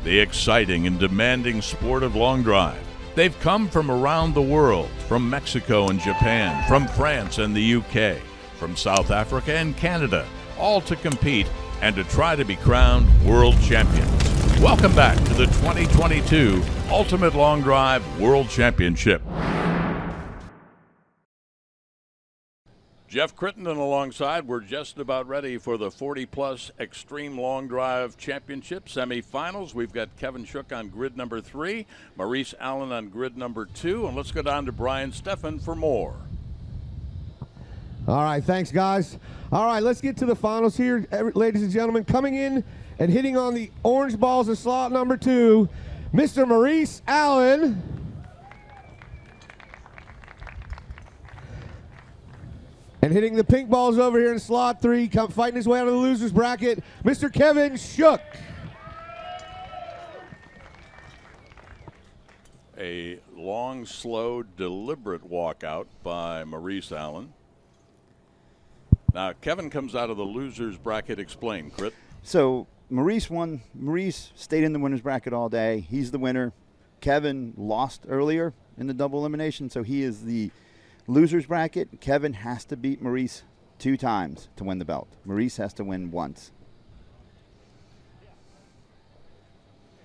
the exciting and demanding sport of long drive. They've come from around the world, from Mexico and Japan, from France and the UK, from South Africa and Canada, all to compete and to try to be crowned world champions. Welcome back to the 2022 Ultimate Long Drive World Championship. Jeff Crittenden alongside. We're just about ready for the 40-plus Extreme Long Drive Championship semifinals. We've got Kevin Shook on grid number 3, Maurice Allen on grid number 2, and let's go down to Brian Steffen for more. All right, thanks, guys. All right, let's get to the finals here, ladies and gentlemen. Coming in and hitting on the orange balls in slot number 2, Mr. Maurice Allen. And hitting the pink balls over here in slot 3, fighting his way out of the loser's bracket, Mr. Kevin Shook. A long, slow, deliberate walkout by Maurice Allen. Now, Kevin comes out of the loser's bracket. Explain, Crit. So Maurice won. Maurice stayed in the winner's bracket all day. He's the winner. Kevin lost earlier in the double elimination, so he is the loser's bracket. Kevin has to beat Maurice 2 times to win the belt. Maurice has to win once.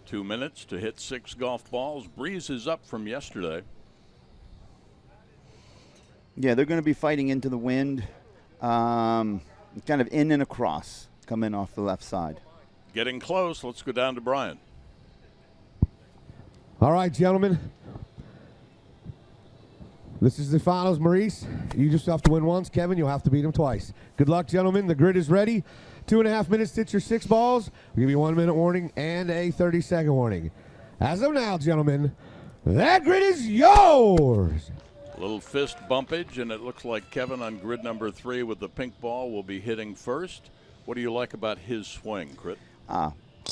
2 minutes to hit 6 golf balls. Breeze is up from yesterday. Yeah, they're going to be fighting into the wind, kind of in and across, coming off the left side. Getting close. Let's go down to Brian. All right, gentlemen. This is the finals, Maurice. You just have to win once. Kevin, you'll have to beat him twice. Good luck, gentlemen. The grid is ready. 2.5 minutes to hit your 6 balls. We'll give you a 1-minute warning and a 30-second warning. As of now, gentlemen, that grid is yours. A little fist bumpage, and it looks like Kevin on grid number 3 with the pink ball will be hitting first. What do you like about his swing, Crit?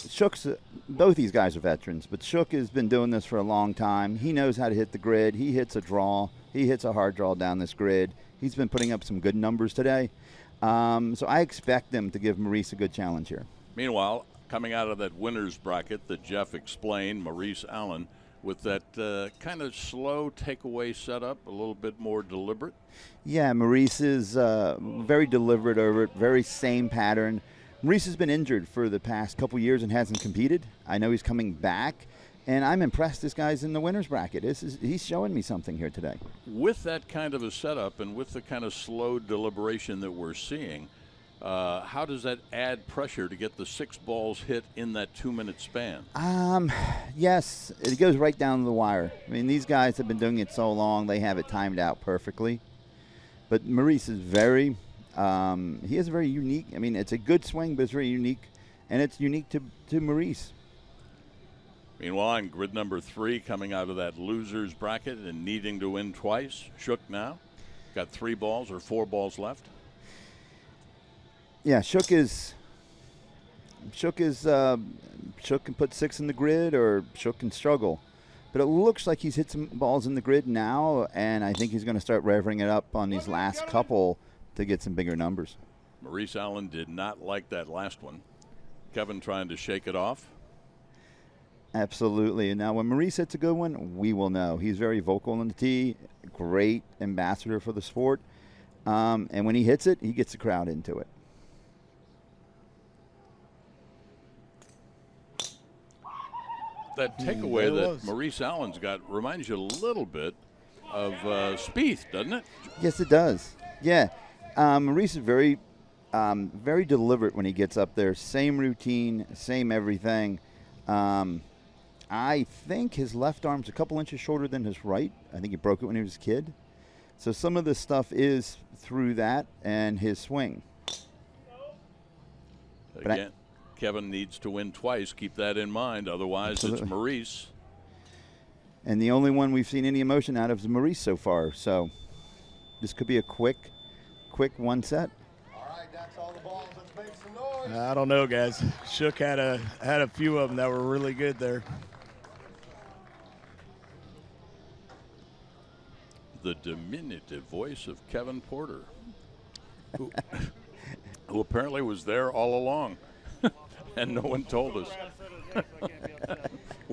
Shook's, both these guys are veterans, but Shook has been doing this for a long time. He knows how to hit the grid. He hits a draw. He hits a hard draw down this grid. He's been putting up some good numbers today. So I expect them to give Maurice a good challenge here. Meanwhile, coming out of that winner's bracket that Jeff explained, Maurice Allen, with that kind of slow takeaway setup, a little bit more deliberate. Yeah, Maurice is very deliberate over it, very same pattern. Maurice has been injured for the past couple years and hasn't competed. I know he's coming back, and I'm impressed this guy's in the winner's bracket. He's showing me something here today. With that kind of a setup and with the kind of slow deliberation that we're seeing, how does that add pressure to get the 6 balls hit in that 2-minute span? Yes, it goes right down to the wire. I mean, these guys have been doing it so long, they have it timed out perfectly. But Maurice is very... he is very unique. I mean, it's a good swing, but it's very unique, and it's unique to Maurice. Meanwhile, on grid number 3, coming out of that loser's bracket and needing to win twice, Shook now. Got 3 balls or 4 balls left. Yeah, Shook can put 6 in the grid, or Shook can struggle. But it looks like he's hit some balls in the grid now, and I think he's going to start revving it up on these last couple to get some bigger numbers. Maurice Allen did not like that last one. Kevin trying to shake it off. Absolutely. And now when Maurice hits a good one, we will know. He's very vocal on the tee, great ambassador for the sport. And when he hits it, he gets the crowd into it. That takeaway that Maurice Allen's got reminds you a little bit of Spieth, doesn't it? Yes, it does. Yeah. Maurice is very deliberate when he gets up there. Same routine, same everything. I think his left arm's a couple inches shorter than his right. I think he broke it when he was a kid. So some of this stuff is through that and his swing. Again, Kevin needs to win twice. Keep that in mind. Otherwise, absolutely. It's Maurice. And the only one we've seen any emotion out of is Maurice so far. So this could be a quick one set. All right, that's all the balls. Let's make some noise. I don't know, guys. Shook had a few of them that were really good there. The diminutive voice of Kevin Porter, who apparently was there all along, and no one told us.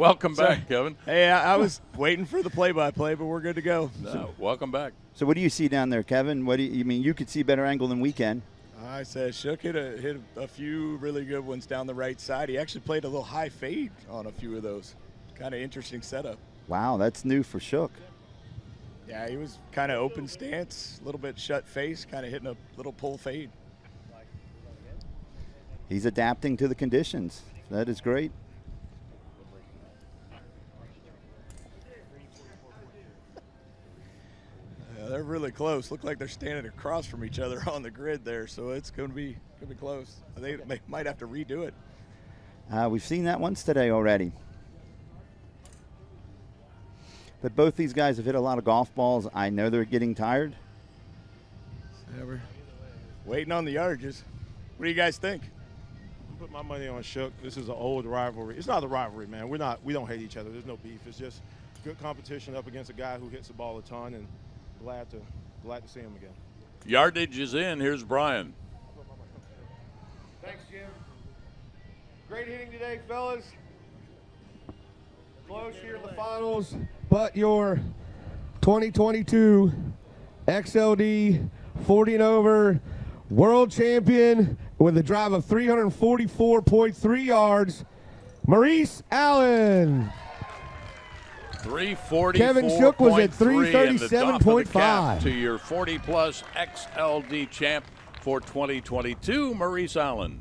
Welcome back, Kevin. Hey, I was waiting for the play-by-play, but we're good to go. No, welcome back. So what do you see down there, Kevin? What do you mean? You could see better angle than we can. I said Shook hit a few really good ones down the right side. He actually played a little high fade on a few of those. Kind of interesting setup. Wow, that's new for Shook. Yeah, he was kind of open stance, a little bit shut face, kind of hitting a little pull fade. He's adapting to the conditions. That is great. Yeah, they're really close. Look like they're standing across from each other on the grid there, so it's going to be close. They might have to redo it. We've seen that once today already. But both these guys have hit a lot of golf balls. I know they're getting tired. Yeah, we're waiting on the yardages. What do you guys think? Put my money on Shook. This is an old rivalry. It's not a rivalry, man. We don't hate each other. There's no beef. It's just good competition up against a guy who hits the ball a ton, and glad to see him again. Yardage is in. Here's Brian. Thanks, Jim. Great hitting today, fellas. Close here in the finals, but your 2022 XLD 40 and over world champion with a drive of 344.3 yards, Maurice Allen. 344.3. Kevin Shook was at 337.5 to your 40-plus XLD champ for 2022, Maurice Allen.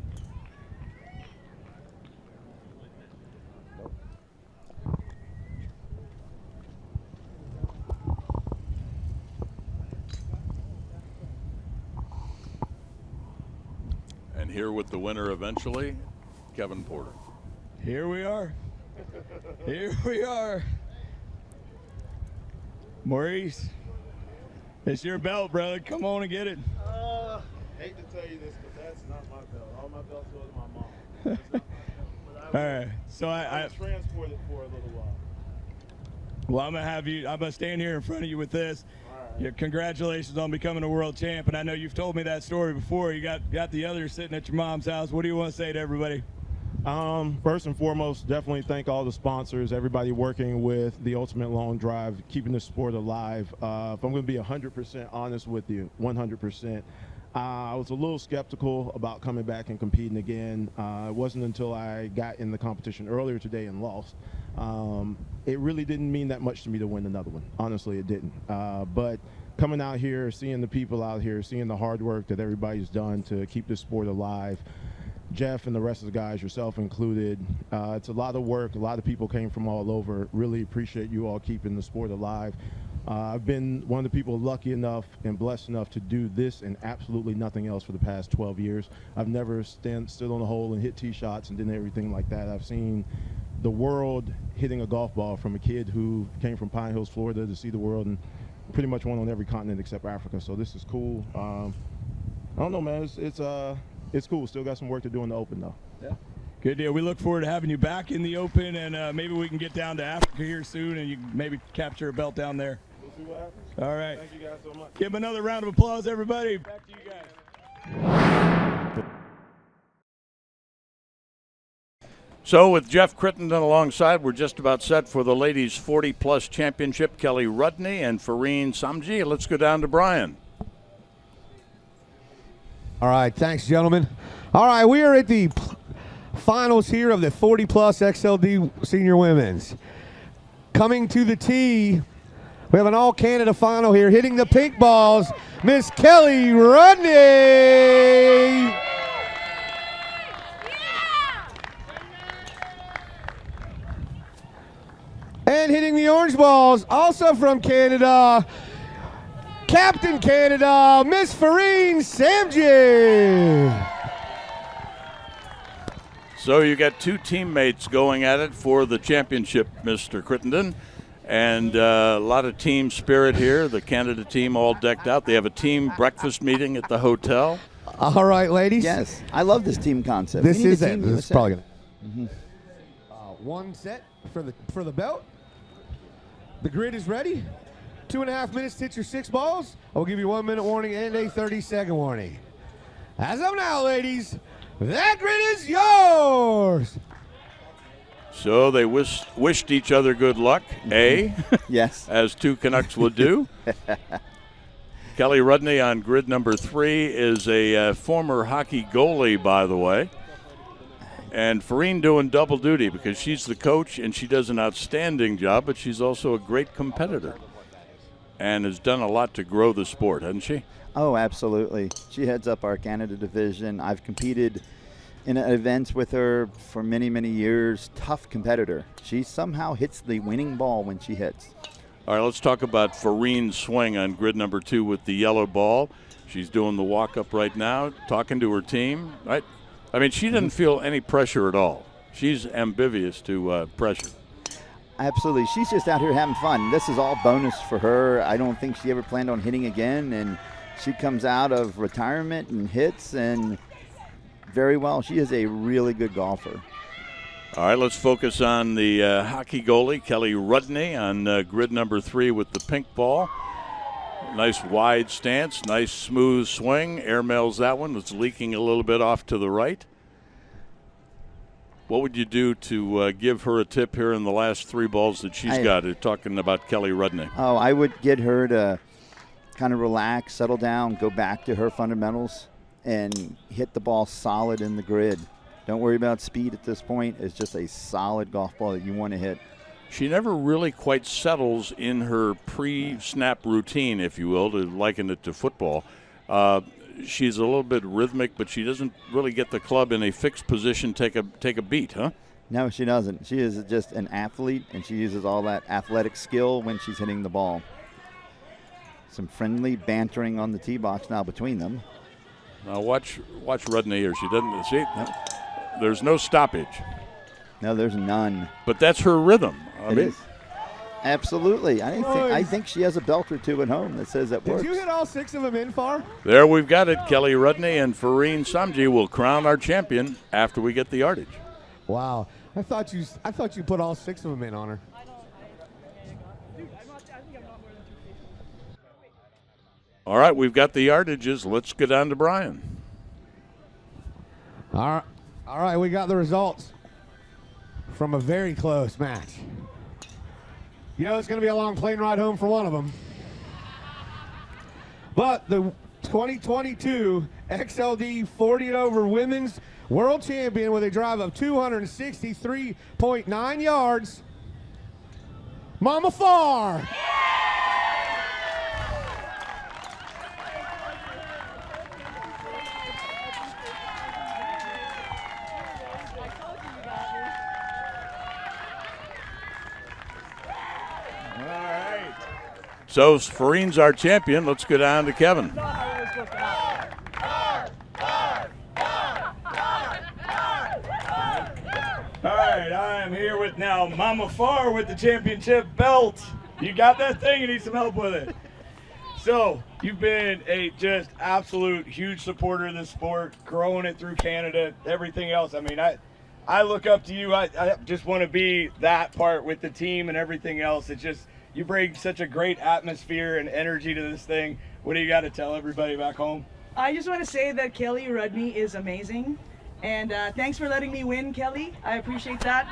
And here with the winner eventually, Kevin Porter. Here we are. Here we are. Maurice, it's your belt, brother. Come on and get it. Hate to tell you this, but that's not my belt. All my belts go to my mom. That's not my belt. All right. So I transported it for a little while. Well, I'm gonna stand here in front of you with this. Yeah, congratulations on becoming a world champ, and I know you've told me that story before. You got the others sitting at your mom's house. What do you want to say to everybody? First and foremost, definitely thank all the sponsors, everybody working with the Ultimate Long Drive, keeping the sport alive. If I'm going to be 100% honest with you, 100%, I was a little skeptical about coming back and competing again. It wasn't until I got in the competition earlier today and lost. It really didn't mean that much to me to win another one. Honestly, it didn't. But coming out here, seeing the people out here, seeing the hard work that everybody's done to keep this sport alive, Jeff and the rest of the guys, yourself included, it's a lot of work. A lot of people came from all over. Really appreciate you all keeping the sport alive. I've been one of the people lucky enough and blessed enough to do this and absolutely nothing else for the past 12 years. I've never stood on a hole and hit tee shots and did everything like that. I've seen the world hitting a golf ball from a kid who came from Pine Hills, Florida to see the world, and pretty much won on every continent except Africa. So this is cool. I don't know, man. It's cool. Still got some work to do in the Open, though. Yeah. Good deal. We look forward to having you back in the Open, and maybe we can get down to Africa here soon, and you can maybe capture a belt down there. We'll see what happens. All right. Thank you guys so much. Give them another round of applause, everybody. Back to you guys. So with Jeff Crittenden alongside, we're just about set for the ladies 40-plus championship. Kelly Rudney and Fareen Samji. Let's go down to Brian. All right, thanks, gentlemen. All right, we are at the finals here of the 40-plus XLD senior women's. Coming to the tee, we have an all-Canada final here. Hitting the pink balls, Miss Kelly Rudney. And hitting the orange balls, also from Canada, Captain Canada, Miss Fareen Samji. So you got two teammates going at it for the championship, Mr. Crittenden, and a lot of team spirit here. The Canada team all decked out. They have a team breakfast meeting at the hotel. All right, ladies. Yes, I love this team concept. This We need is a it. team This is USA. probably gonna. One set for the belt. The grid is ready. 2.5 minutes to hit your 6 balls. I'll give you 1 minute warning and a 30-second warning. As of now, ladies, that grid is yours. So they wished each other good luck, Yes. as two Canucks would do. Kelly Rudney on grid number 3 is a former hockey goalie, by the way. And Farine doing double duty because she's the coach and she does an outstanding job, but she's also a great competitor and has done a lot to grow the sport, hasn't she? Oh, absolutely. She heads up our Canada division. I've competed in events with her for many, many years. Tough competitor. She somehow hits the winning ball when she hits. All right, let's talk about Farine's swing on grid number 2 with the yellow ball. She's doing the walk-up right now, talking to her team, right? I mean, she doesn't feel any pressure at all. She's ambivalent to pressure. Absolutely. She's just out here having fun. This is all bonus for her. I don't think she ever planned on hitting again, and she comes out of retirement and hits, and very well. She is a really good golfer. All right, let's focus on the hockey goalie, Kelly Rudney, on grid number 3 with the pink ball. Nice wide stance, nice smooth swing. Airmails that one. It's leaking a little bit off to the right. What would you do to give her a tip here in the last 3 balls that she's got? Talking about Kelly Rudney. Oh, I would get her to kind of relax, settle down, go back to her fundamentals, and hit the ball solid in the grid. Don't worry about speed at this point. It's just a solid golf ball that you want to hit. She never really quite settles in her pre-snap routine, if you will, to liken it to football. She's a little bit rhythmic, but she doesn't really get the club in a fixed position, take a beat, huh? No, she doesn't. She is just an athlete, and she uses all that athletic skill when she's hitting the ball. Some friendly bantering on the tee box now between them. Now watch Rudney here. She doesn't see. Nope. There's no stoppage. No, there's none. But that's her rhythm. It is. Absolutely. I think she has a belt or two at home that says that works. Did you hit all 6 of them in far? There we've got it. Kelly Rudney and Farine Samji will crown our champion after we get the yardage. Wow. I thought you put all 6 of them in on her. All right, we've got the yardages. Let's get on to Brian. All right, we got the results from a very close match. You know it's going to be a long plane ride home for one of them. But the 2022 XLD 40 and over women's world champion with a drive of 263.9 yards, Mama Farr. So Farine's our champion. Let's go down to Kevin. All right, I am here with now Mama Farr with the championship belt. You got that thing? You need some help with it. So you've been a just absolute huge supporter of this sport, growing it through Canada, everything else. I mean, I look up to you. I just want to be that part with the team and everything else. It's just, you bring such a great atmosphere and energy to this thing. What do you got to tell everybody back home? I just want to say that Kelly Rudney is amazing. And thanks for letting me win, Kelly. I appreciate that.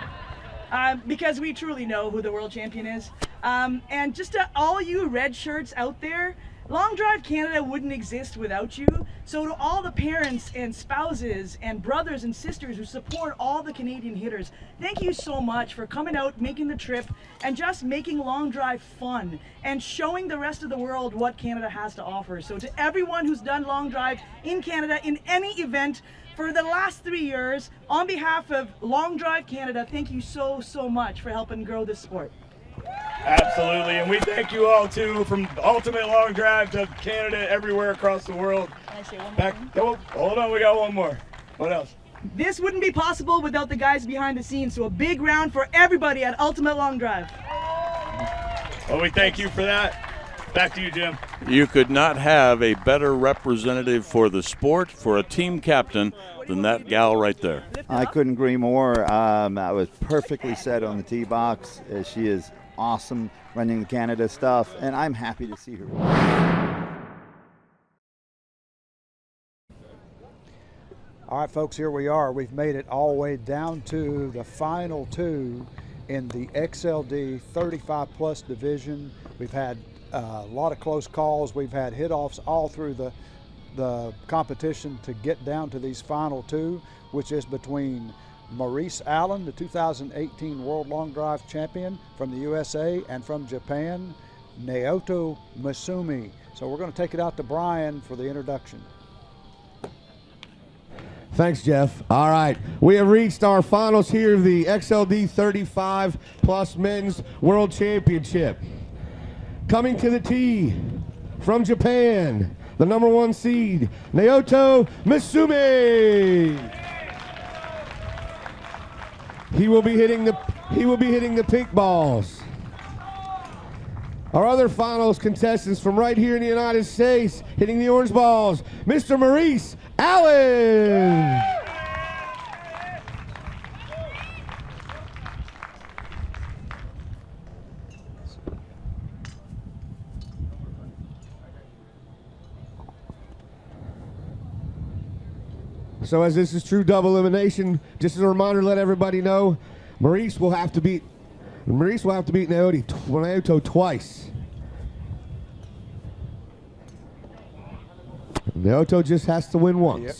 Because we truly know who the world champion is. And just to all you red shirts out there, Long Drive Canada wouldn't exist without you. So to all the parents and spouses and brothers and sisters who support all the Canadian hitters, thank you so much for coming out, making the trip, and just making Long Drive fun and showing the rest of the world what Canada has to offer. So to everyone who's done Long Drive in Canada in any event for the last 3 years, on behalf of Long Drive Canada, thank you so, so much for helping grow this sport. Absolutely, and we thank you all too, from Ultimate Long Drive to Canada, everywhere across the world. Can I say one more Back, thing? oh, hold on, we got one more. What else? This wouldn't be possible without the guys behind the scenes, so a big round for everybody at Ultimate Long Drive. Well, we thank you for that. Back to you, Jim. You could not have a better representative for the sport, for a team captain, than that gal right there. I couldn't agree more. That was perfectly said on the tee box. She is awesome running the Canada stuff, and I'm happy to see her. All right, folks, here we are. We've made it all the way down to the final two in the XLD 35-plus division. We've had a lot of close calls. We've had hit-offs all through the competition to get down to these final two, which is between Maurice Allen, the 2018 World Long Drive Champion from the USA, and from Japan, Naoto Masumi. So we're going to take it out to Brian for the introduction. Thanks, Jeff. All right, we have reached our finals here of the XLD 35 plus men's world championship. Coming to the tee from Japan, the #1 seed, Naoto Masumi. He will be hitting the pink balls. Our other finals contestants from right here in the United States, hitting the orange balls, Mr. Maurice Allen. So as this is true double elimination, just as a reminder, let everybody know, Maurice will have to beat Naoto twice. Naoto just has to win once. Yep.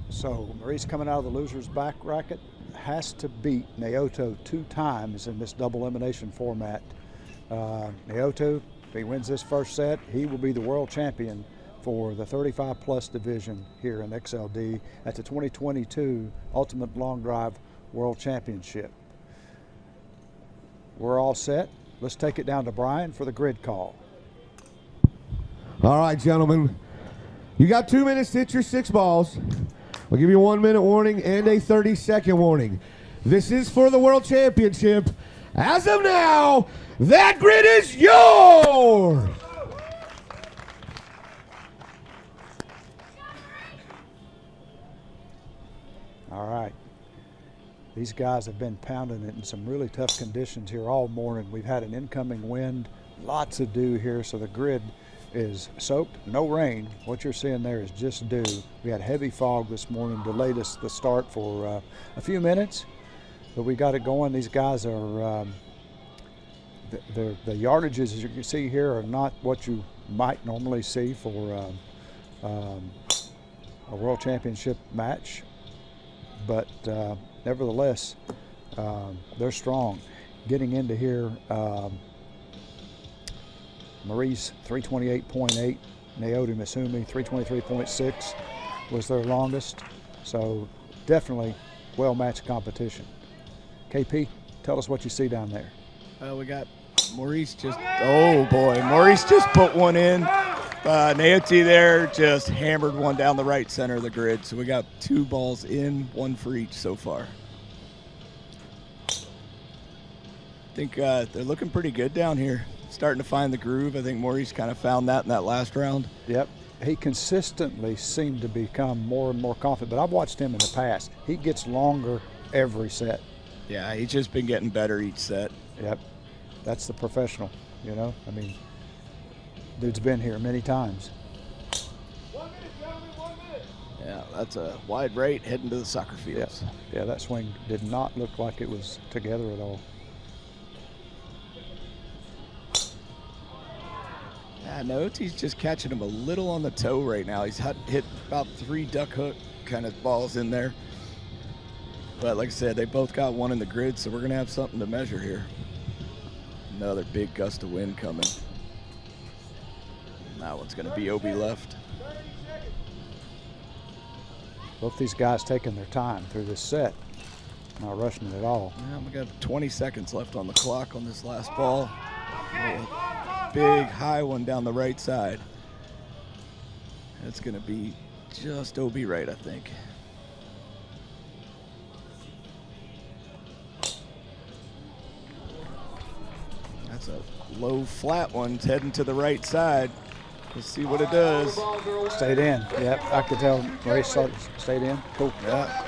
So Maurice, coming out of the loser's back bracket, has to beat Naoto 2 times in this double elimination format. Naoto, if he wins this first set, he will be the world champion for the 35-plus division here in XLD at the 2022 Ultimate Long Drive World Championship. We're all set. Let's take it down to Brian for the grid call. All right, gentlemen. You got 2 minutes to hit your 6 balls. I'll give you a 1-minute warning and a 30-second warning. This is for the World Championship. As of now, that grid is yours! All right. These guys have been pounding it in some really tough conditions here all morning. We've had an incoming wind, lots of dew here, so the grid is soaked, no rain. What you're seeing there is just dew. We had heavy fog this morning, delayed us the start for a few minutes, but we got it going. These guys are, the yardages, as you can see here, are not what you might normally see for a World Championship match, but nevertheless, they're strong. Getting into here, Maurice 328.8, Naoto Masumi 323.6 was their longest. So definitely well-matched competition. KP, tell us what you see down there. We got Maurice Maurice just put one in. Naoto there just hammered one down the right center of the grid. So we got 2 balls in, 1 for each so far. I think they're looking pretty good down here. Starting to find the groove. I think Maurice kind of found that in that last round. Yep. He consistently seemed to become more and more confident, but I've watched him in the past. He gets longer every set. Yeah, he's just been getting better each set. Yep. That's the professional, you know? I mean, dude's been here many times. 1 minute, gentlemen, 1 minute. Yeah, that's a wide right heading to the soccer fields. Yeah, that swing did not look like it was together at all. Yeah, Naoto's just catching him a little on the toe right now. He's hit about 3 duck hook kind of balls in there. But like I said, they both got 1 in the grid, so we're going to have something to measure here. Another big gust of wind coming. That one's going to be OB left. Both these guys taking their time through this set. Not rushing it at all. Yeah, we got 20 seconds left on the clock on this last ball. Big high one down the right side. That's going to be just OB right, I think. That's a low flat one. It's heading to the right side. Let's see what it does. Stayed in. Yep, I could tell Maurice stayed in. Cool. Yeah.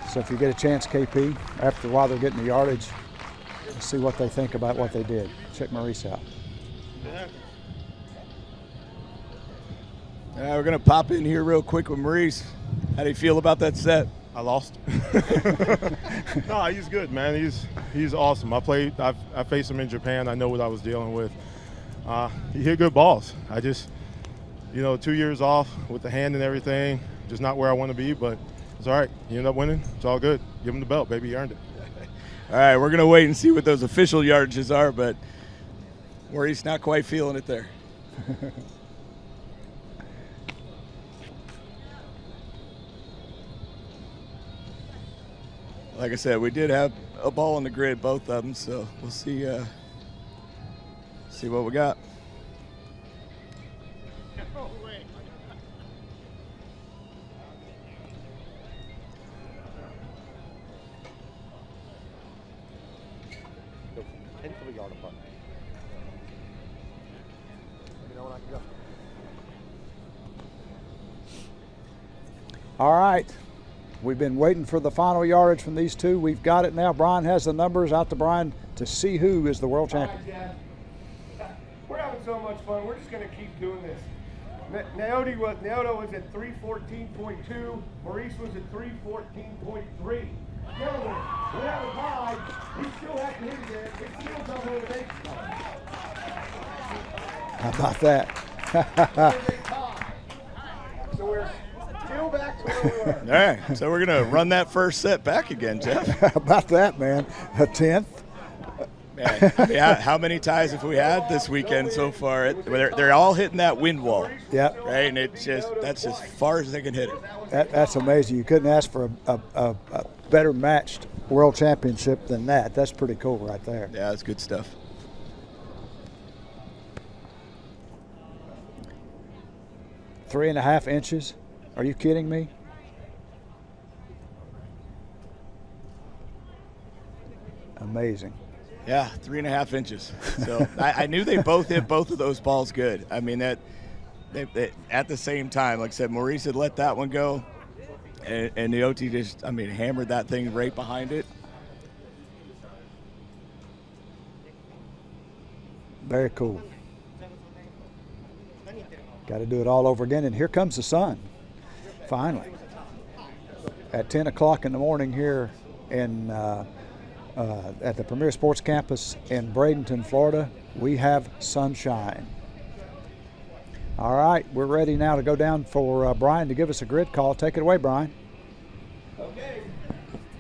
So if you get a chance, KP, after a while they're getting the yardage, see what they think about what they did. Check Maurice out. We're going to pop in here real quick with Maurice. How do you feel about that set? I lost. No, he's good, man. He's awesome. I faced him in Japan. I know what I was dealing with. He hit good balls. I just, 2 years off with the hand and everything, just not where I want to be, but it's all right. He ended up winning. It's all good. Give him the belt, baby. He earned it. All right, we're going to wait and see what those official yardages are, but Maurice not quite feeling it there. Like I said, we did have a ball on the grid, both of them, so we'll see what we got. All right. We've been waiting for the final yardage from these two. We've got it now. Brian has the numbers. Out to Brian to see who is the world champion. We're having so much fun. We're just going to keep doing this. Naoto was at 314.2. Maurice was at 314.3. Gentlemen, we have a tie. We still have to hit it. It's still double elimination. How about that? So we're still back to where we were. All right, so we're going to run that first set back again, Jeff. How about that, man? A 10th? Man, I mean, how many ties have we had this weekend so far? They're all hitting that wind wall. Yep. Right, and that's just as far as they can hit it. That's amazing. You couldn't ask for a better matched world championship than that. That's pretty cool right there. Yeah, that's good stuff. Three and a half inches. Are you kidding me? Amazing. Yeah, 3.5 inches. So I knew they both hit both of those balls good. I mean, they at the same time, like I said, Maurice had let that one go, and Naoto just, hammered that thing right behind it. Very cool. Got to do it all over again, and here comes the sun, finally. At 10 o'clock in the morning here in at the Premier Sports Campus in Bradenton, Florida, we have sunshine. All right, we're ready now to go down for Brian to give us a grid call. Take it away, Brian. Okay,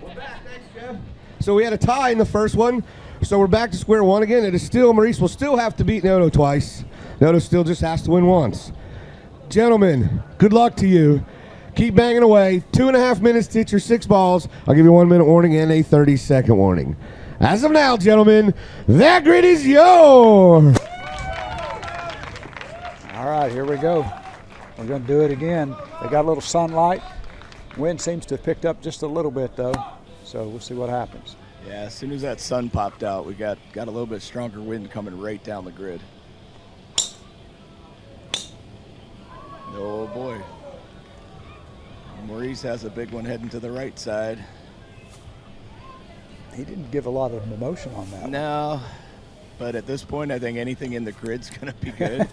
we're back. Thanks, Jeff. So we had a tie in the first one, so we're back to square one again. It is still, Maurice will still have to beat Naoto twice. Naoto still just has to win once. Gentlemen, good luck to you. Keep banging away. 2.5 minutes to hit your 6 balls. I'll give you a 1-minute warning and a 30-second warning. As of now, gentlemen, that grid is yours. All right, here we go. We're going to do it again. They got a little sunlight. Wind seems to have picked up just a little bit, though, so we'll see what happens. Yeah, as soon as that sun popped out, we got a little bit stronger wind coming right down the grid. Oh, boy. Maurice has a big one heading to the right side. He didn't give a lot of emotion on that. No, but at this point, I think anything in the grid's going to be good.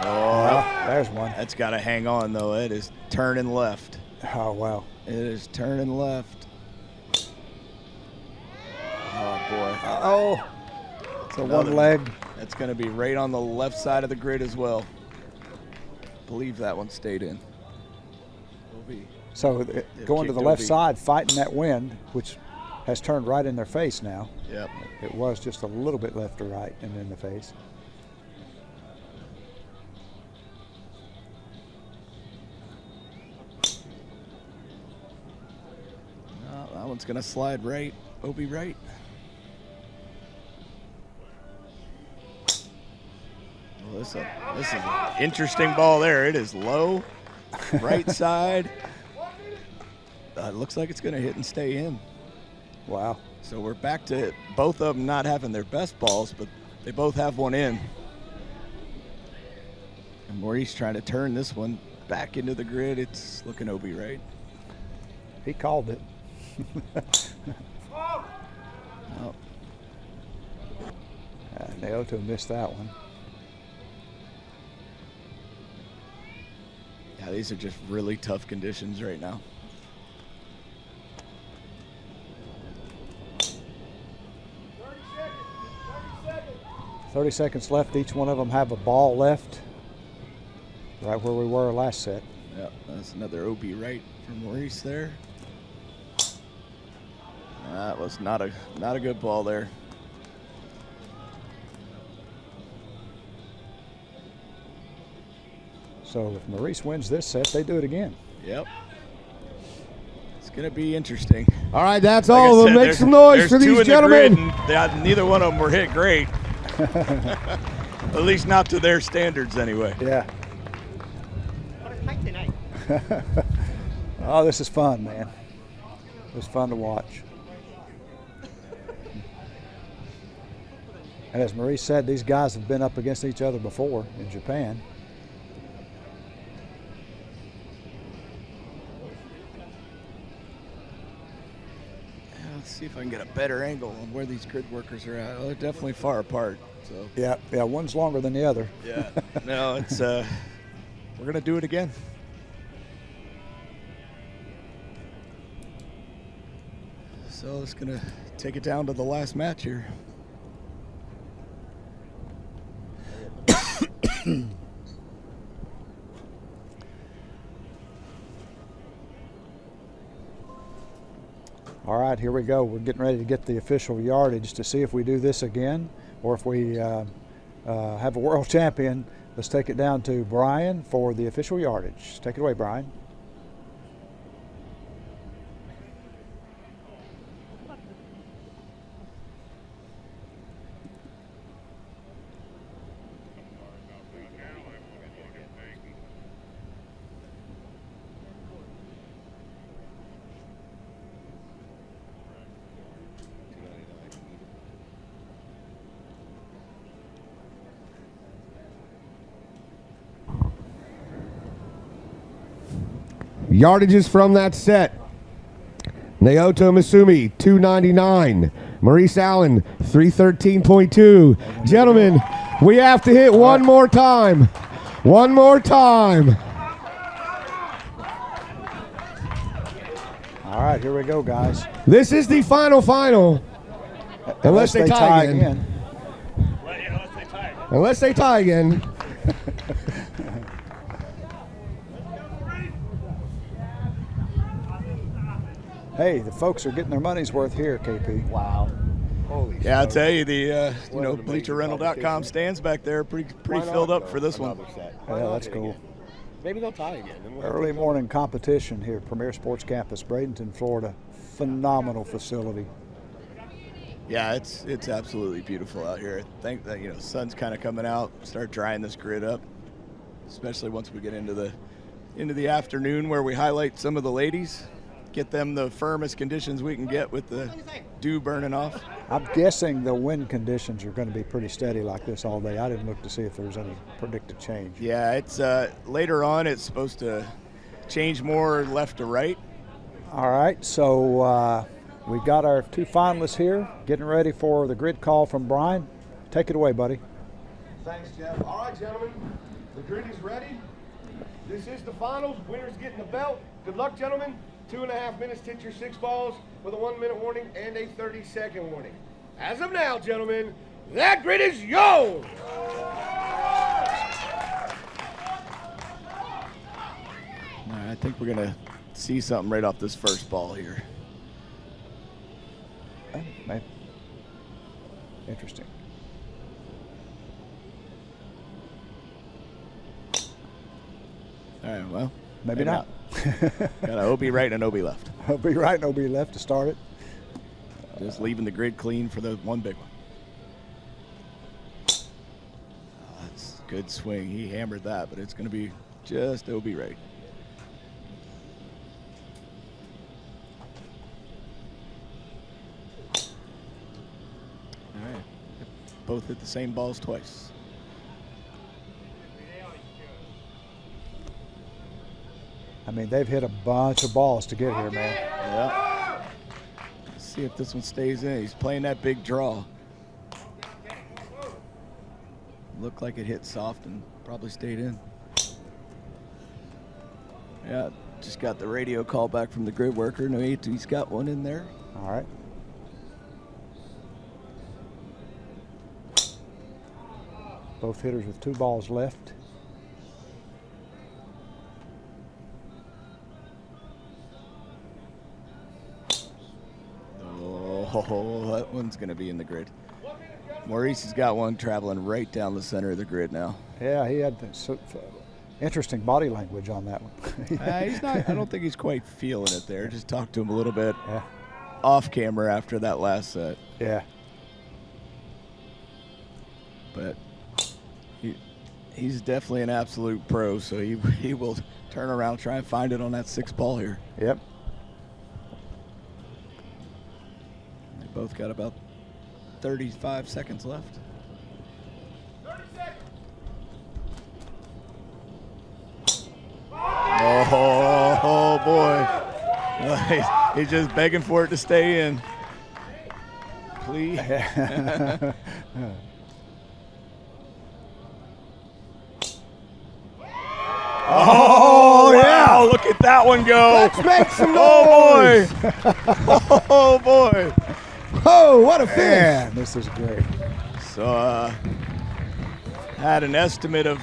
Oh, there's one. That's got to hang on, though. It is turning left. Oh, wow. It is turning left. Oh, boy. Uh-oh. It's a one leg. That's going to be right on the left side of the grid as well. I believe that one stayed in. So going to the left side, fighting that wind, which has turned right in their face now. Yep. It was just a little bit left to right and in the face. That one's going to slide right. Obi right. Well, this is an interesting ball there. It is low, right side. It looks like it's going to hit and stay in. Wow. So we're back to both of them not having their best balls, but they both have one in. And Maurice trying to turn this one back into the grid. It's looking Obi right. He called it. Oh. Naoto missed that one. Yeah, these are just really tough conditions right now. 30 seconds left. Each one of them have a ball left. Right where we were last set. Yep, that's another OB right from Maurice there. That was not a good ball there. So if Maurice wins this set, they do it again. Yep. It's going to be interesting. All right, that's Like all I of them. said, Make some noise for these gentlemen. Neither one of them were hit great. At least not to their standards anyway. Yeah. Oh, this is fun, man. It's fun to watch. And as Maurice said, these guys have been up against each other before in Japan. Let's see if I can get a better angle on where these grid workers are at. Well, they're definitely far apart. So Yeah, one's longer than the other. yeah, no, it's we're gonna do it again. So it's gonna take it down to the last match here. All right, here we go. We're getting ready to get the official yardage to see if we do this again or if we have a world champion. Let's take it down to Brian for the official yardage. Take it away, Brian. Yardages from that set. Naoto Misumi, 299. Maurice Allen, 313.2. Gentlemen, we have to hit one more time. One more time. All right, here we go, guys. This is the final. Unless they tie again. Unless they tie again. Hey, the folks are getting their money's worth here, KP. Wow. Holy Yeah, I'll tell you, the BleacherRental.com stands back there pretty filled up for this one. Yeah, that's cool. Maybe they'll tie again. Early morning competition here at Premier Sports Campus, Bradenton, Florida. Phenomenal facility. Yeah, it's absolutely beautiful out here. I think that sun's kind of coming out, start drying this grid up, especially once we get into the afternoon where we highlight some of the ladies, get them the firmest conditions we can get with the dew burning off. I'm guessing the wind conditions are going to be pretty steady like this all day. I didn't look to see if there's any predicted change. Yeah, it's later on it's supposed to change more left to right. All right, so we've got our two finalists here getting ready for the grid call from Brian. Take it away, buddy. Thanks, Jeff. All right, gentlemen, the grid is ready. This is the finals. Winner's getting the belt. Good luck, gentlemen. 2.5 minutes to hit your 6 balls with a 1-minute warning and a 30-second warning. As of now, gentlemen, that grid is yours. All right, I think we're gonna see something right off this first ball here. Interesting. All right, well, Maybe not. Got an OB right and an OB left. OB right and OB left to start it. Just leaving the grid clean for the one big one. Oh, that's a good swing. He hammered that, but it's going to be just OB right. All right. Both hit the same balls twice. I mean, they've hit a bunch of balls to get here, man. Yeah. Let's see if this one stays in. He's playing that big draw. looked like it hit soft and probably stayed in. Yeah, just got the radio call back from the grid worker. No, he's got one in there. All right. Both hitters with 2 balls left. Oh, that one's going to be in the grid. Maurice has got one traveling right down the center of the grid now. Yeah, he had interesting body language on that one. He's not. I don't think he's quite feeling it there. Just talked to him a little bit off camera after that last set. Yeah. But he's definitely an absolute pro, so he will turn around, try and find it on that 6th ball here. Yep. They both got about 35 seconds left. 30 seconds. Oh boy. He's just begging for it to stay in. Please. Oh, yeah. Wow, look at that one go. Let's make some noise. Oh, boy. Oh, what a finish. Man, this is great. So, had an estimate of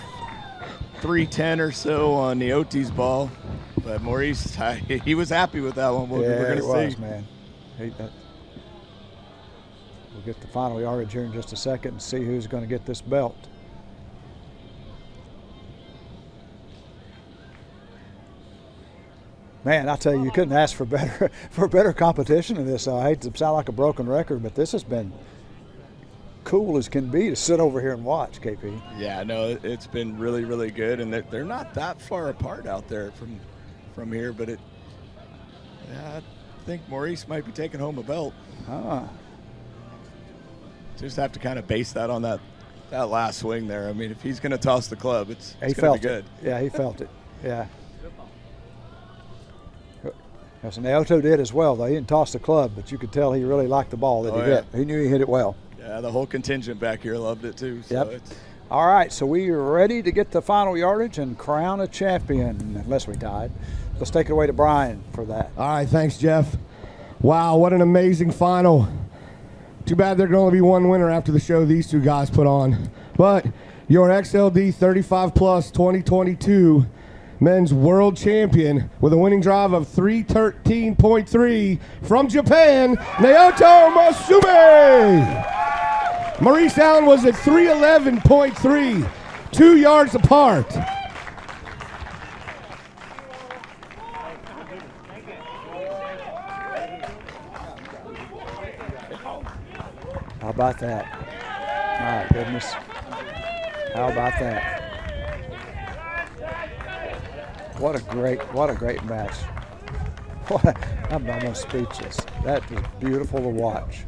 310 or so on the Otis ball, but Maurice, he was happy with that one. We're going to see. Man. We'll get the final yardage here in just a second and see who's going to get this belt. Man, I tell you, you couldn't ask for better competition in this. I hate to sound like a broken record, but this has been cool as can be to sit over here and watch, KP. Yeah, no, it's been really, really good, and they're not that far apart out there from here, but I think Maurice might be taking home a belt. Just have to kind of base that on that last swing there. I mean, if he's going to toss the club, it's going to be good. Yeah, he felt it. Yeah. Yes, and Naoto did as well, though. He didn't toss the club, but you could tell he really liked the ball that he hit. He knew he hit it well. Yeah, the whole contingent back here loved it too. So yep. All right, so we are ready to get the final yardage and crown a champion, unless we tied. Let's take it away to Brian for that. All right, thanks, Jeff. Wow, what an amazing final. Too bad there can only be one winner after the show these 2 guys put on. But your XLD 35 Plus 2022 Men's World Champion with a winning drive of 313.3 from Japan, Naoto Masumi. Maurice Allen was at 311.3, 2 yards apart. How about that? My goodness. How about that? What a great match. I'm almost speechless. That was beautiful to watch.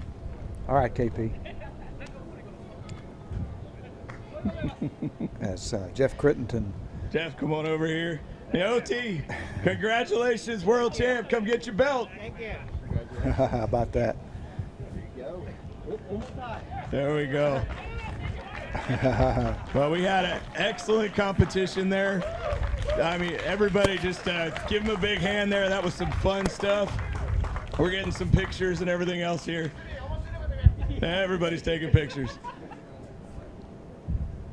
All right, KP. That's Jeff Crittenton. Jeff, come on over here. Naoti, congratulations, world champ. Come get your belt. Thank you. How about that? There we go. Well, we had an excellent competition there. I mean, everybody just give him a big hand there. That was some fun stuff. We're getting some pictures and everything else here. Everybody's taking pictures.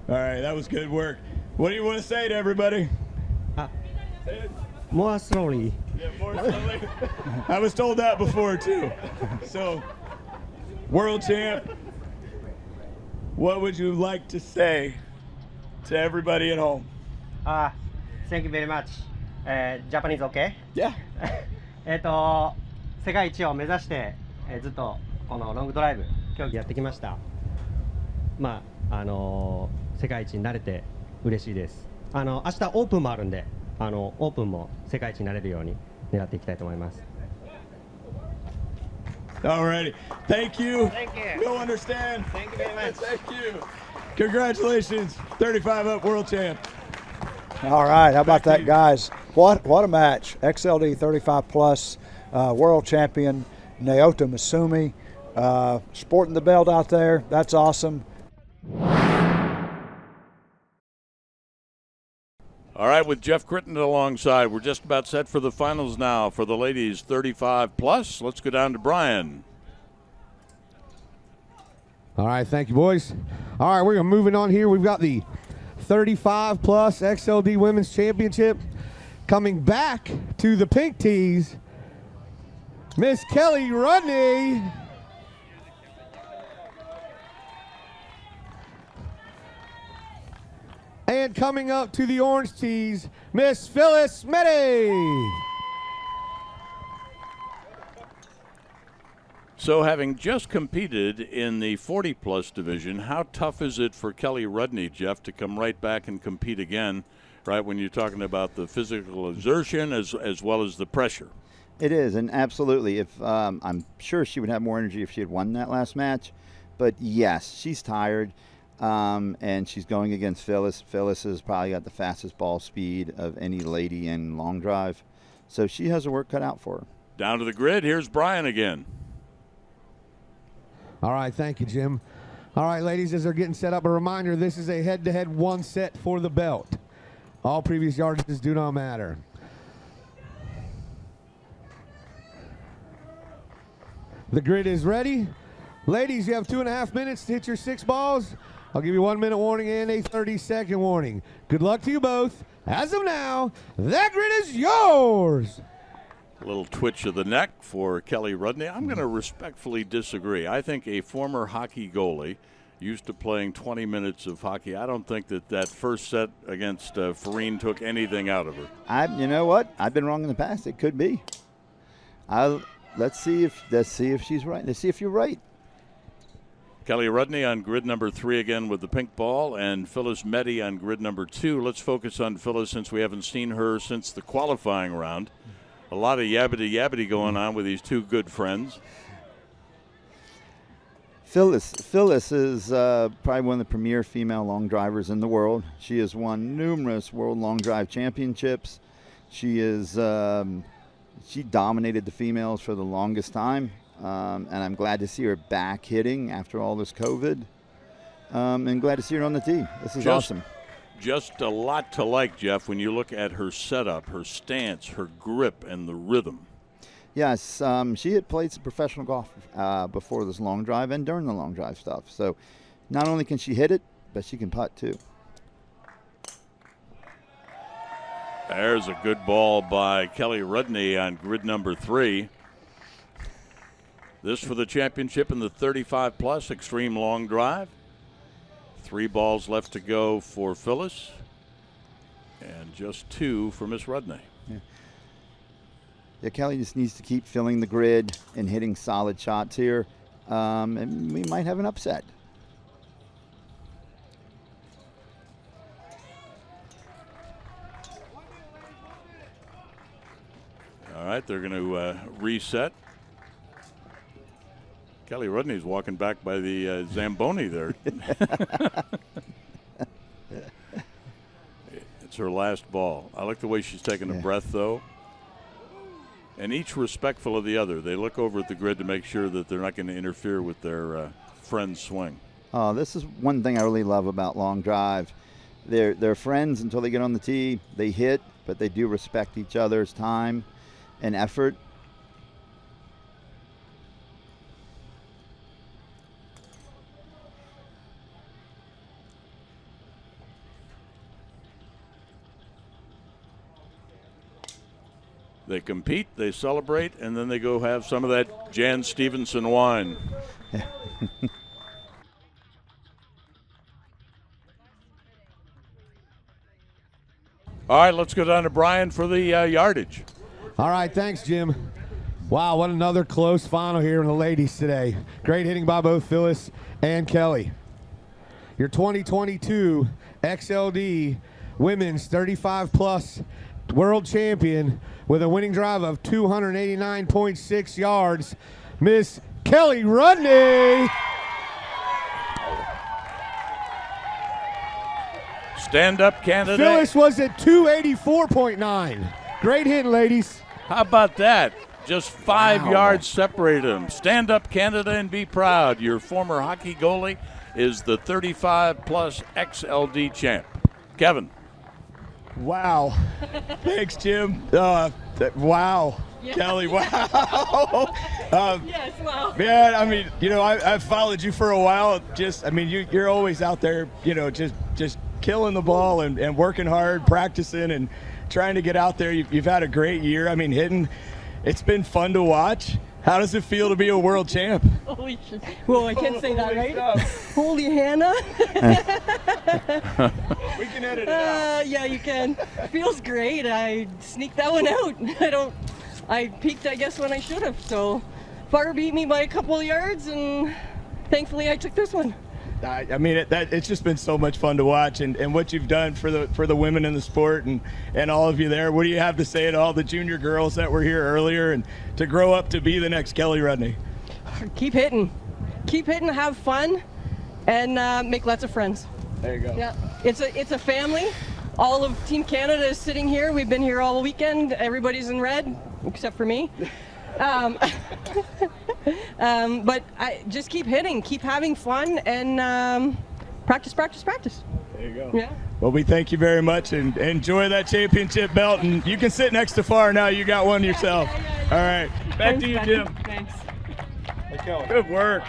All right, that was good work. What do you want to say to everybody? More slowly. Yeah, more slowly. I was told that before, too. So, world champ, what would you like to say to everybody at home? Thank you very much. Japanese okay? Yeah. 世界一を目指して、ずっとこのロングドライブ競技やってきました。まあ世界一になれて嬉しいです。明日オープンもあるんで、オープンも世界一になれるように狙っていきたいと思います。Alrighty. Thank you. Thank you. You'll understand. Thank you very much. Thank you. Congratulations, 35 up world champ. All right, how about that, guys? What a match. XLD 35 plus world champion Naoto Masumi sporting the belt out there. That's awesome. All right, with Jeff Crittenden alongside, we're just about set for the finals now for the ladies 35 plus. Let's go down to Brian. All right, thank you, boys. All right, we're moving on here. We've got the 35 plus XLD Women's Championship coming back to the pink tees. Miss Kelly Rudney. And coming up to the orange tees, Miss Phyllis Meddy. So having just competed in the 40-plus division, how tough is it for Kelly Rudney, Jeff, to come right back and compete again, right, when you're talking about the physical exertion as well as the pressure? It is, and absolutely. If I'm sure she would have more energy if she had won that last match. But, yes, she's tired. And she's going against Phyllis. Phyllis has probably got the fastest ball speed of any lady in long drive. So she has her work cut out for her. Down to the grid, here's Brian again. All right, thank you, Jim. All right, ladies, as they're getting set up, a reminder, this is a head-to-head one set for the belt. All previous yardages do not matter. The grid is ready. Ladies, you have 2.5 minutes to hit your 6 balls. I'll give you 1 minute warning and a 30-second warning. Good luck to you both. As of now, that grid is yours. A little twitch of the neck for Kelly Rudney. I'm going to respectfully disagree. I think a former hockey goalie used to playing 20 minutes of hockey. I don't think that first set against Farine took anything out of her. You know what? I've been wrong in the past. It could be. Let's see if she's right. Let's see if you're right. Kelly Rudney on grid number 3 again with the pink ball, and Phyllis Meddy on grid number 2. Let's focus on Phyllis since we haven't seen her since the qualifying round. A lot of yabbity going on with these two good friends. Phyllis is probably one of the premier female long drivers in the world. She has won numerous world long drive championships. She dominated the females for the longest time. And I'm glad to see her back hitting after all this COVID. And glad to see her on the tee. This is awesome. Just a lot to like, Jeff, when you look at her setup, her stance, her grip, and the rhythm. Yes, she had played some professional golf before this long drive and during the long drive stuff. So not only can she hit it, but she can putt too. There's a good ball by Kelly Rudney on grid number 3. This for the championship in the 35-plus extreme long drive. 3 balls left to go for Phyllis, and just 2 for Miss Rudney. Yeah, Kelly just needs to keep filling the grid and hitting solid shots here, and we might have an upset. All right, they're going to reset. Kelly Rudney's walking back by the Zamboni there. It's her last ball. I like the way she's taking a breath, though. And each respectful of the other. They look over at the grid to make sure that they're not going to interfere with their friend's swing. Oh, this is one thing I really love about long drive. They're friends until they get on the tee. They hit, but they do respect each other's time and effort. They compete, they celebrate, and then they go have some of that Jan Stevenson wine. All right, let's go down to Brian for the yardage. All right, thanks, Jim. Wow, what another close final here in the ladies today. Great hitting by both Phyllis and Kelly. Your 2022 XLD Women's 35-plus world champion with a winning drive of 289.6 yards, Miss Kelly Rudney. Stand-up candidate. Phyllis was at 284.9. Great hit, ladies. How about that? Just 5 yards separated them. Stand up, Canada, and be proud. Your former hockey goalie is the 35-plus XLD champ. Kevin. Wow. Thanks, Jim. Wow. Yeah. Kelly, wow. Yes, wow. Man, I mean, you know, I've followed you for a while. Just, I mean, you're always out there, you know, just killing the ball and working hard, practicing and trying to get out there. You've had a great year. I mean, hitting, it's been fun to watch. How does it feel to be a world champ? Holy shit. Well, I can't say that, right? Holy Hannah. We can edit it out. Yeah, you can. Feels great. I sneaked that one out. I peaked, I guess, when I should have. So Far beat me by a couple of yards, and thankfully I took this one. I mean, it's just been so much fun to watch, and what you've done for the women in the sport, and all of you there. What do you have to say to all the junior girls that were here earlier, and to grow up to be the next Kelly Rudney? Keep hitting, have fun, and make lots of friends. There you go. Yeah, it's a family. All of Team Canada is sitting here. We've been here all weekend. Everybody's in red, except for me. But I just keep hitting, keep having fun, and practice. There you go. Yeah. Well, we thank you very much, and enjoy that championship belt. And you can sit next to Far now. You got one yourself. All right. Back to you, Jim. Thanks. Good work.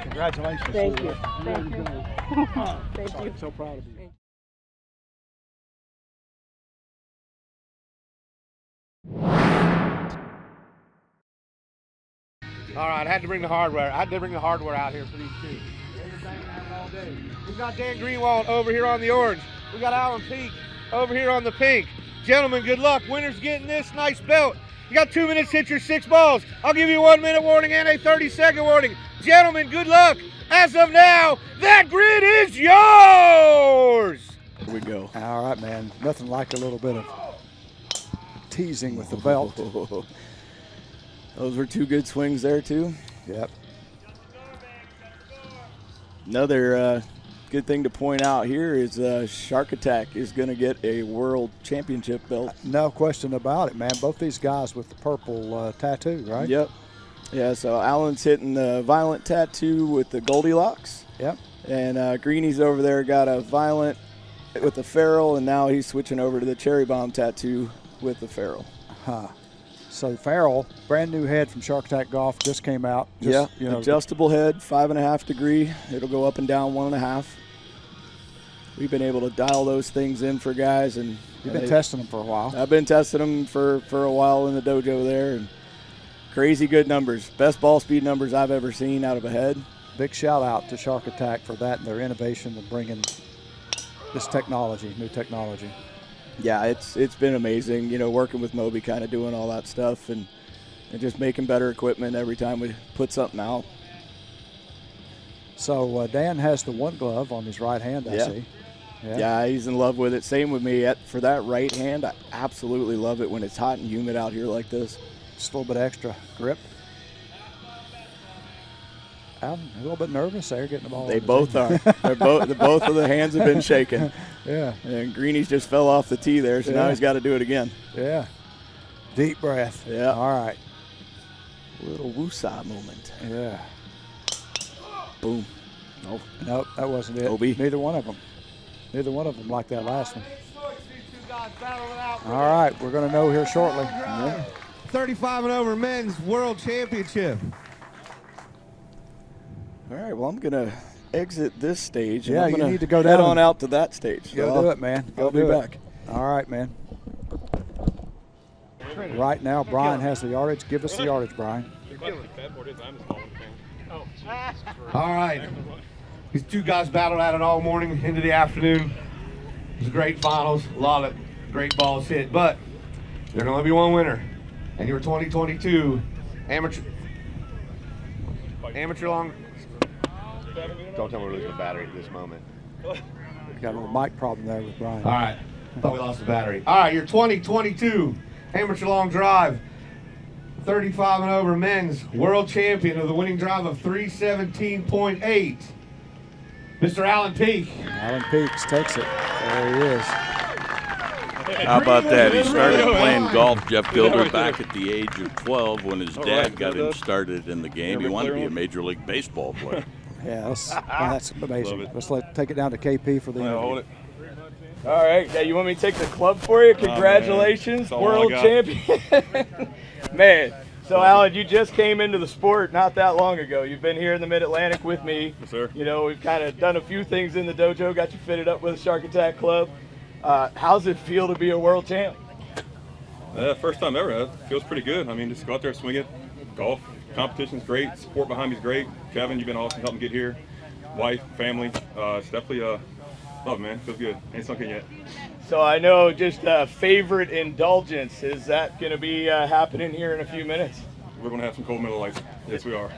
Congratulations. Thank you. Thank you. Thank you. So proud of you. All right, I had to bring the hardware. out here for these two. We've got Dan Greenwald over here on the orange. We got Alan Peak over here on the pink. Gentlemen, good luck. Winner's getting this nice belt. You got 2 minutes to hit your 6 balls. I'll give you a 1 minute warning and a 30-second warning. Gentlemen, good luck. As of now, that grid is yours. Here we go. All right, man. Nothing like a little bit of teasing with the belt. Those were 2 good swings there, too. Yep. Another good thing to point out here is Shark Attack is going to get a world championship belt. No question about it, man. Both these guys with the purple tattoo, right? Yep. Yeah, so Alan's hitting the Violent tattoo with the Goldilocks. Yep. And Greeny's over there got a Violent with the Ferrell, and now he's switching over to the Cherry Bomb tattoo with the Ferrell. Huh. So Farrell, brand new head from Shark Attack Golf, just came out. Yeah, adjustable head, 5.5 degree. It'll go up and down 1.5. We've been able to dial those things in for guys, and you've been testing them for a while. I've been testing them for a while in the dojo there, and crazy good numbers. Best ball speed numbers I've ever seen out of a head. Big shout out to Shark Attack for that and their innovation of bringing this technology, new technology. Yeah, it's been amazing, working with Moby, kind of doing all that stuff and just making better equipment every time we put something out. So Dan has the one glove on his right hand, I see. Yeah, he's in love with it. Same with me. For that right hand, I absolutely love it when it's hot and humid out here like this. Just a little bit extra grip. I'm a little bit nervous there getting the ball. They both are. Both of the hands have been shaking. Yeah. And Greeny's just fell off the tee there, so now he's got to do it again. Yeah. Deep breath. Yeah. All right. Little woosah moment. Yeah. Boom. Nope, that wasn't it. Obi. Neither one of them. Neither one of them like that last one. All right, we're going to know here shortly. 35 and over men's world championship. All right, well, I'm going to exit this stage. Yeah, and you I'm need to go head down on out to that stage. Go do it, man. I'll be back. All right, man. Right now, Brian has the yardage. Give us the yardage, Brian. All right. These two guys battled at it all morning into the afternoon. It was a great finals. A lot of great balls hit, but there's only be one winner. And your 2022 amateur long. Don't tell me we're losing the battery at this moment. Got a little mic problem there with Brian. All right. I thought we lost the battery. All right, your 2022 amateur long drive, 35 and over men's world champion of the winning drive of 317.8, Mr. Alan Peak. Alan Peaks takes it. There he is. How about that? He started playing golf, Jeff Gilder, back at the age of 12 when his dad got him started in the game. He wanted to be a Major League Baseball player. Yeah, that's amazing. Let's take it down to KP for the interview. Hold it. All right. Yeah, you want me to take the club for you? Congratulations, world champion. Man. So, Alan, you just came into the sport not that long ago. You've been here in the Mid-Atlantic with me. Yes, sir. You know, we've kind of done a few things in the dojo, got you fitted up with a Shark Attack Club. How's it feel to be a world champ? First time ever. It feels pretty good. I mean, just go out there, swing it. Golf competition's great. Support behind me is great. Kevin, you've been awesome helping get here. Wife, family. It's definitely love, man. Feels good. Ain't sunk in yet. So I know just favorite indulgence. Is that going to be happening here in a few minutes? We're going to have some cold Miller Lights. Yes, we are.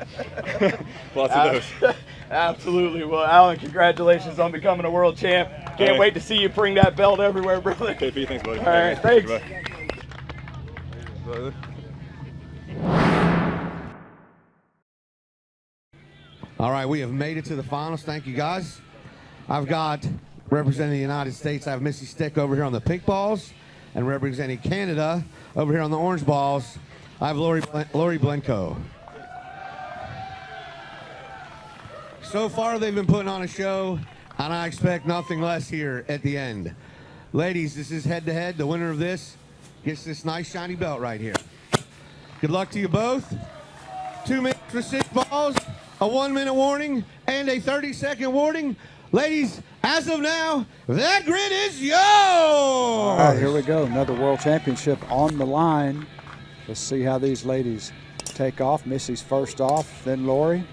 Lots of those. Absolutely. Well, Alan, congratulations on becoming a world champ. Can't wait to see you bring that belt everywhere, brother. KP, thanks, buddy. All right, thanks. All right, we have made it to the finals. Thank you, guys. I've got, representing the United States, I have Missy Stick over here on the pink balls, and representing Canada over here on the orange balls, I have Lori Blenko. So far, they've been putting on a show, and I expect nothing less here at the end. Ladies, this is head-to-head. The winner of this gets this nice shiny belt right here. Good luck to you both. 2 minutes for 6 balls, a 1-minute warning, and a 30-second warning. Ladies, as of now, that grid is yours! All right, here we go. Another world championship on the line. Let's see how these ladies take off. Missy's first off, then Lori.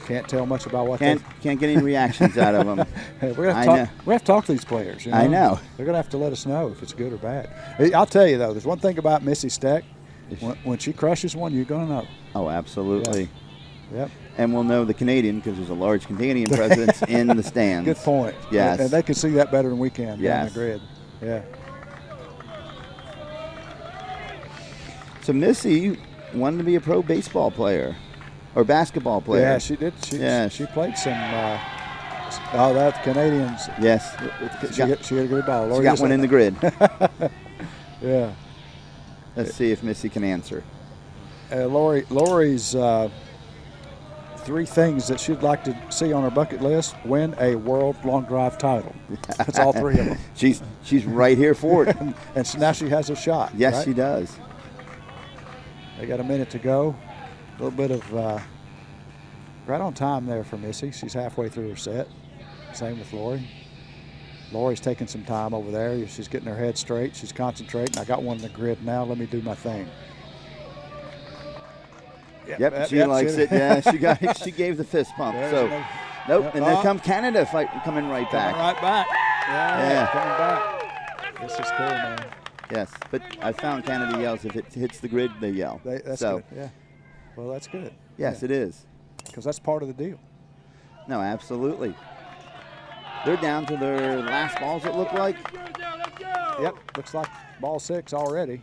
Can't tell much about what can't get any reactions out of them. Hey, we have to talk to these players. You know? I know. They're going to have to let us know if it's good or bad. I'll tell you, though, there's one thing about Missy Steck. When she crushes one, you're going to know. Oh, absolutely. Yeah. Yep. And we'll know the Canadian because there's a large Canadian presence in the stands. Good point. Yes. And they can see that better than we can yes. down the grid. Yeah. So Missy wanted to be a pro baseball player or basketball player. Yeah, she did. She played some. That Canadians. Yes. She got a good ball. She got one in the grid. Yeah. Let's see if Missy can answer. Lori's 3 things that she'd like to see on her bucket list: win a world long drive title. That's all 3 of them. She's right here for it. And so now she has a shot. Yes, right? she does. They got a minute to go. A little bit of right on time there for Missy. She's halfway through her set. Same with Lori. Lori's taking some time over there. She's getting her head straight. She's concentrating. I got one in the grid now. Let me do my thing. Yep, she likes it. Yeah, she gave the fist pump. So, nope. And there comes Canada coming right back. Coming right back. Yeah, coming back. This is cool, man. Yes, but I found Canada yells if it hits the grid, they yell. That's good. Yeah. Well, that's good. Yes, it is. Because that's part of the deal. No, absolutely. They're down to their last balls, it looked like. Yep, looks like ball 6 already.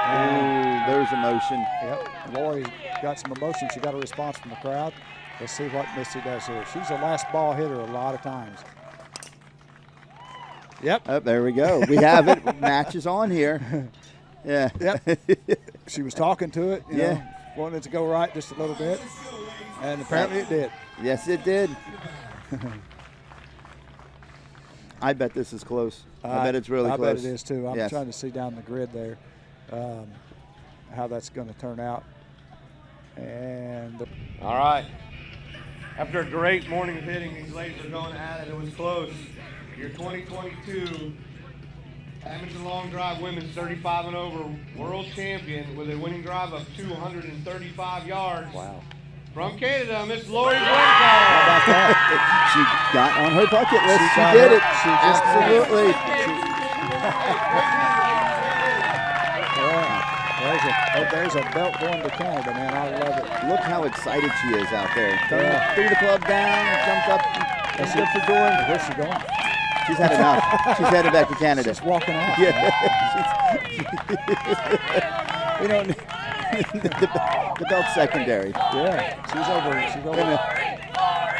Ooh, there's emotion. Yep, Lori got some emotion. She got a response from the crowd. Let's see what Missy does here. She's a last ball hitter a lot of times. Yep. Oh, there we go. We have it. Match is on here. Yeah. Yep. She was talking to it. You know, wanted it to go right just a little bit. And apparently it did. Yes, it did. I bet this is close. I bet it's really close. I bet it is, too. I'm trying to see down the grid there how that's going to turn out. And all right. After a great morning of hitting, these ladies are going at it. It was close. Your 2022 amateur long drive women's 35 and over world champion with a winning drive of 235 yards. Wow. From Canada, Miss Lori Blenko. How about that? She got on her bucket list. She did it. Absolutely. There's a belt going to Canada, man. I love it. Look how excited she is out there. Threw the club down, jumped up. That's good for doing. Where's she going? She's had enough. She's headed back to Canada. She's walking off. Yeah. We don't. The belt's secondary. Yeah. She's over.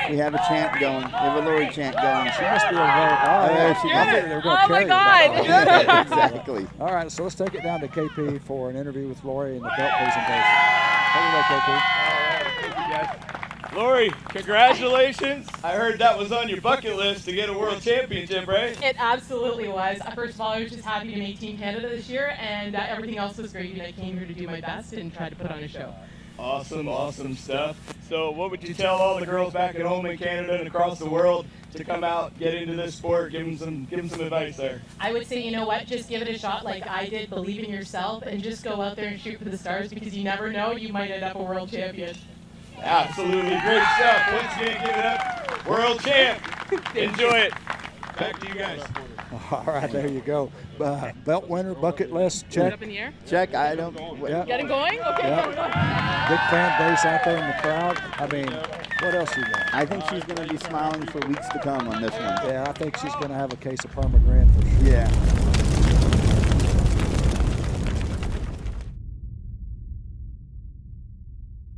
We have a chant going. We have a Lori chant going. She must be over there. Oh my God. Yeah, exactly. All right, so let's take it down to KP for an interview with Lori and the belt presentation. How do you like, KP? All right, thank you guys. Lori, congratulations. I heard that was on your bucket list to get a world championship, right? It absolutely was. First of all, I was just happy to make Team Canada this year, and everything else was great, and I came here to do my best and try to put on a show. Awesome, awesome stuff. So what would you tell all the girls back at home in Canada and across the world to come out, get into this sport? Give them some advice there. I would say, you know what, just give it a shot like I did, believe in yourself, and just go out there and shoot for the stars, because you never know, you might end up a world champion. Absolutely great stuff. Once again, give it up. World champ. Enjoy it. Back to you guys. All right, there you go. Belt winner, bucket list, check. Up in the air? Check. I don't. Yeah. Getting going? Okay, Yeah. Big fan base out there in the crowd. I mean, what else you want? I think she's going to be smiling for weeks to come on this one. Yeah, I think she's going to have a case of permagrin for sure. Yeah.